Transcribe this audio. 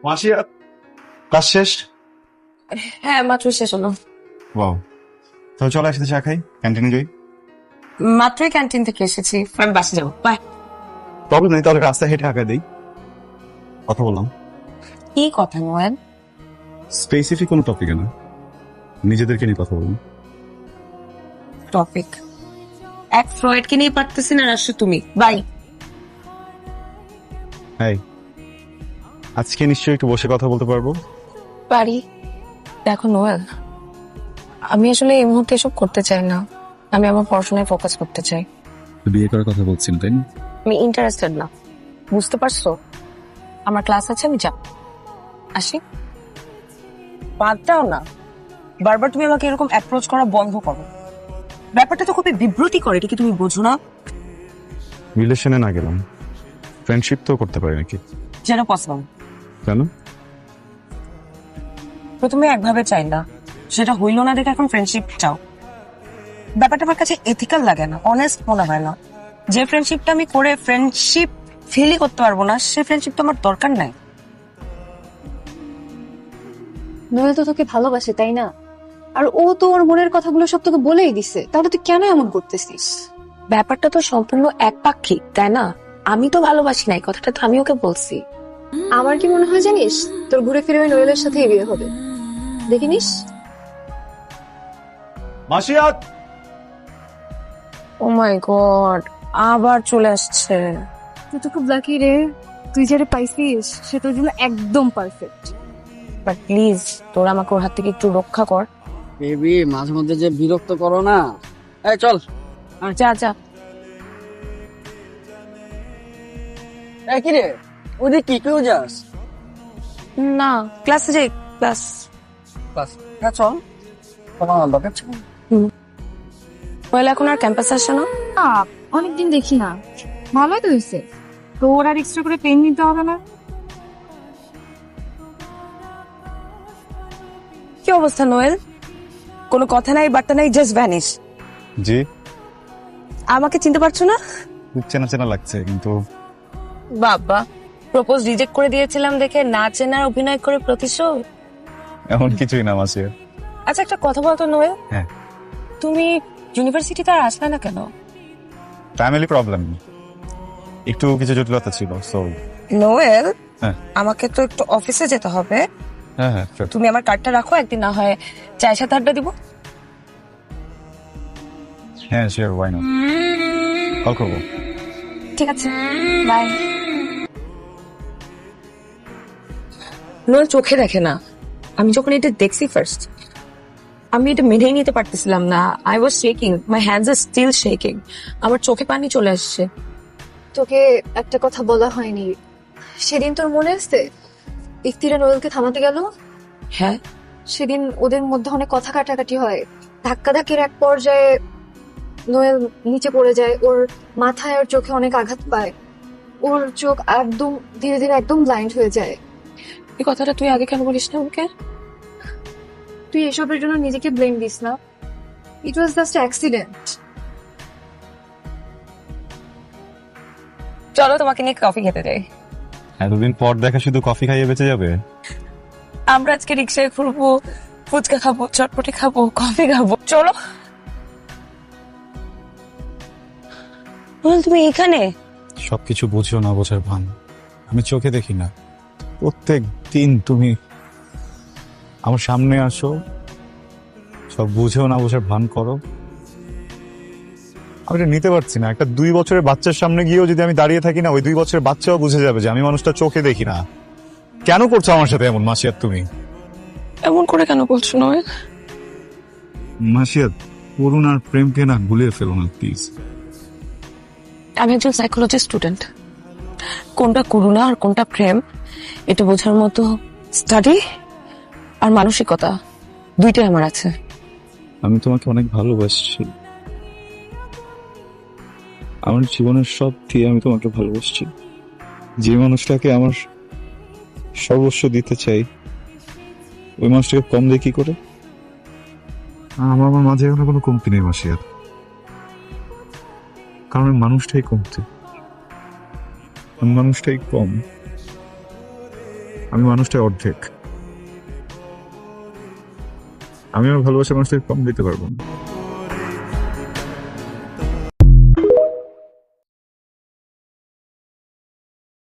মাসি, ক্লাস শেষ? হ্যাঁ, মাত্র শেষ হলো। ওয়াও, তাহলে চলো একসাথে চা খাই, ক্যান্টিনে যাই। মাত্রই ক্যান্টিন থেকে এসেছি, আমি বাসে যাবো। বাই। প্রবলেম নেই, তাহলে রাস্তায় হেঁটে হাঁকা দেই। কথা বললাম। কি কথা নোয়েল? স্পেসিফিক কোনো টপিকে না, নিজেদেরকে নিয়ে কথা বলুন। টপিক এক ফ্রয়েডকে নিয়ে পারতেছি না, আসছো তুমি। বাই। হ্যাঁ, আজকে নিশ্চয়ই একটু বসে কথা বলতে পারবো। পারি। দেখো নোয়েল, আমি আসলে এই মুহূর্তে এসব করতে চাই না। আমি আমার পড়াশোনায় ফোকাস করতে চাই। বিয়ে করার কথা বলছেন তাই না? আমি ইন্টারেস্টেড না, বুঝতে পারছো? আমার ক্লাস আছে, আমি যাব। আসি। বাদ দাও না, বারবার তুমি আমাকে এরকম অ্যাপ্রোচ করা বন্ধ করো। ব্যাপারটা তো খুবই বিব্রতি করে, এটা কি তুমি বোঝো না? রিলেশনে না গেলাম, ফ্রেন্ডশিপ তো করতে পারি নাকি? যেন পসিবল। কেন? প্রথমে একভাবে চাই না, সেটা হইলো না দেখে এখন ফ্রেন্ডশিপ চাও। ব্যাপারটা আমার কাছে এথিক্যাল লাগে না, অনেস্ট মনে হয় না। যে ফ্রেন্ডশিপটা আমি করে ফ্রেন্ডশিপ ফিলই করতে পারবো না, সে ফ্রেন্ডশিপ তো আমার দরকার নাই। নোয়েল তো তোকে ভালোবাসে তাই না? আর ও তো ওর মনের কথাগুলো সব তোকে বলেই দিছে, তাহলে তুই কেন এমন করতেছিস? ব্যাপারটা তো সম্পূর্ণ একপাক্ষিক, তাই না? আমি তো ভালোবাসি নাই, কথাটা তো আমি ওকে বলছি। আমার কি মনে হয় জানিস, তোর ঘুরে ফিরে ওই নোয়েলের সাথেই বিয়ে হবে, দেখিনিস? মাসিয়াত, ও মাই গড, আবার চলে আসছে। তুই তো খুব লাকি রে, তুই যারা পাইছিস সে তোর জন্য একদম পারফেক্ট। বাট প্লিজ, তোরা আমাকে ওর হাত থেকে একটু রক্ষা কর। বেবি মাঝে মধ্যে যে বিরক্ত করো না। এই চল। যা যা। এই কি রে, ওদিকে কি কেউ যাস? না, ক্লাসে যাই, ক্লাস। বাস, হ্যাঁ চল। তোমার দরকার ছিল। পয়লা এখন আর ক্যাম্পাসে আসে না। অনেকদিন দেখি না, ভালোই তো হয়েছে, তোর আর এক্সট্রা করে পেন নিতে হবে না। কি অবস্থা নোয়েল? কোনো কথা নাই, বার্তা নাই, জাস্ট ভ্যানিশ। জি। আমাকে চিনতে পারছো না? চেনা চেনা লাগছে কিন্তু। বাবা, প্রপোজ রিজেক্ট করে দিয়েছিলাম দেখে না চেনার অভিনয় করে প্রতিশোধ। এমন কিছুই না মাসিয়াত। আচ্ছা, একটা কথা বলতো নোয়েল, হ্যাঁ। তুমি ইউনিভার্সিটিতে আর আসলে না কেন? ফ্যামিলি প্রবলেম, একটু কিছু জটিলতা ছিল, সো। নোয়েল, হ্যাঁ আমাকে তো একটু অফিসে যেতে হবে। হ্যাঁ হ্যাঁ, sure. তুমি আমার কার্ডটা রাখো, একদিন না হয় চায়ের সাথে আড্ডা দিব। হ্যাঁ শিওর, ওয়াই নট, কল করবো। ঠিক আছে, বাই। নোয়েল চোখে দেখে না, আমি যখন এটা দেখছি ফার্স্ট, আমি এটা মেনেই নিতে পারতেছিলাম না। I was shaking, my hands are still shaking. আমার চোখে পানি চলে আসছে। তোকে একটা কথা বলা হয়নি, সেদিন তোর মনে আছে ইফতিরা নোয়েলকে থামাতে গেল? হ্যাঁ। সেদিন ওদের মধ্যে অনেক কথা কাটাকাটি হয়, ধাক্কাধাক্কির এক পর্যায়ে নোয়েল নিচে পড়ে যায়, ওর মাথায় আর চোখে অনেক আঘাত পায়, ওর চোখ একদম ধীরে ধীরে একদম ব্লাইন্ড হয়ে যায়। এই কথাটা তুই আগে কেন বলিস না ওকে? তুই এসবের জন্য নিজেকে ব্লেম দিস না, ইট ওয়াজ জাস্ট অ্যাক্সিডেন্ট। চলো, তোমাকে নিয়ে কফি খেতে যাই। এতদিন পর দেখা, শুধু কফি খাইয়ে বেঁচে যাবে? আমরা আজকে রিক্সায় ঘুরবো, ফুচকা খাবো, চটপটি খাবো, কফি খাবো, চলো। নোয়েল, তুমি এখানে? সবকিছু বুঝো না বোঝার ভান, আমি চোখে দেখি না। প্রত্যেক দিন তুমি আমার সামনে আসো, সব বুঝেও না বোঝার ভান করো। আমি এটা নিতে পারছি না। একটা 2 বছরের বাচ্চার সামনে গিয়েও যদি আমি দাঁড়িয়ে থাকি না, ওই 2 বছরের বাচ্চাও বুঝে যাবে যে আমি মানুষটা চোখে দেখি না। কেন করছো আমার সাথে এমন মাসিয়াত তুমি? এমন করে কেন বলছো নোয়েল? মাসিয়াত, করুণার প্রেমকে না গুলিয়ে ফেলো না প্লিজ। আমি একজন সাইকোলজি স্টুডেন্ট, কোনটা করুণা আর কোনটা প্রেম এটা বোঝার মতো স্টাডি আর মানসিকতা দুইটাই আমার আছে। আমি তোমাকে অনেক ভালোবাসছি, আমার জীবনের সব দিয়ে আমি তোমাকে ভালোবাসছি। যে মানুষটাকে আমার সর্বস্ব দিতে চাই, ওই মানুষটাকে কম দেয় কি করে? আমার মাঝে এখন কোনো কমতি নেই মাসিয়াত, কারণ ওই মানুষটাই কমতি, ওই মানুষটাই কম। আমি মানুষটা অর্ধেক। আমি আমার ভালোবাসা মানুষটাকে কম দিতে পারবো না।